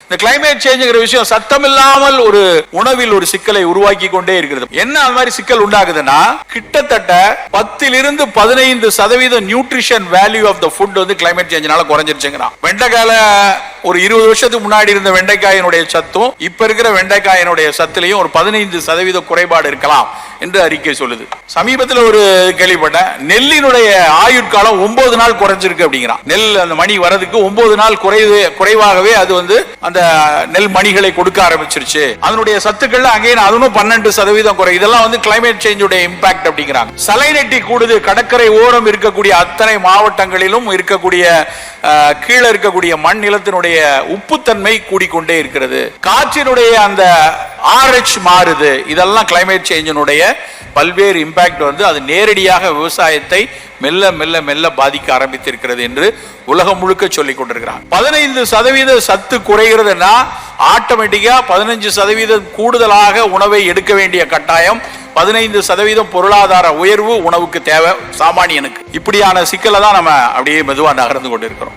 இந்த கிளைமேட் சேஞ்சுங்கிற விஷயம் சத்தமில்லாமல் ஒரு உணவில் ஒரு சிக்கலை உருவாக்கி கொண்டே இருக்கிறது. என்ன அந்த மாதிரி சிக்கல் உண்டாகுதுன்னா, கிட்டத்தட்ட 10-15% nutrition value of the food வந்து கிளைமேட் சேஞ்சினால குறைஞ்சிருச்சுங்கிறான். வெண்டைக்கால ஒரு 20 வருஷத்துக்கு முன்னாடி இருந்த வெண்டைக்காயினுடைய சத்தும் இப்ப இருக்கிற வெண்டைக்காயினுடைய சத்துலையும் ஒரு 15% குறைபாடு இருக்கலாம் என்று அறிக்கை சொல்லுது. சமீபத்தில் ஒரு கேள்விப்பட்டேன், நெல்லினுடைய ஆயுட்காலம் 9 நாள் குறைஞ்சிருக்கு அப்படிங்கிறான். நெல் அந்த மணி வரதுக்கு 9 நாள் குறைவாகவே அது வந்து அந்த நெல் மணிகளை கொடுக்க ஆரம்பிச்சிருச்சு. அதனுடைய சத்துக்கள் அங்கே அதுவும் 12% குறை. இதெல்லாம் வந்து கிளைமேட் சேஞ்சுடைய இம்பாக்ட் அப்படிங்கிறாங்க. சலைனிட்டி கூடுது. கடற்கரை ஓரம் இருக்கக்கூடிய அத்தனை மாவட்டங்களிலும் இருக்கக்கூடிய கீழே இருக்கக்கூடிய மண் நிலத்தினுடைய உப்புத்தன்மை கூடிக்கொண்டே இருக்கிறது. காற்றினுடைய அந்த RH மாறுது. இதெல்லாம் கிளைமேட் சேஞ்சினுடைய பல்வேறு இம்பாக்ட் வந்து அது நேரடியாக விவசாயத்தை மெல்ல மெல்ல மெல்ல பாதிக்க ஆரம்பித்திருக்கிறது என்று உலகம் முழுக்க சொல்லிக் கொண்டிருக்கிறாங்க. 15% சத்து குறைகிறதுனா ஆட்டோமேட்டிக்கா 15% கூடுதலாக உணவை எடுக்க வேண்டிய கட்டாயம், 15% பொருளாதார உயர்வு உணவுக்கு தேவை சாமானியனுக்கு. இப்படியான சிக்கலை தான் நம்ம அப்படியே மெதுவா நகர்ந்து கொண்டிருக்கிறோம்.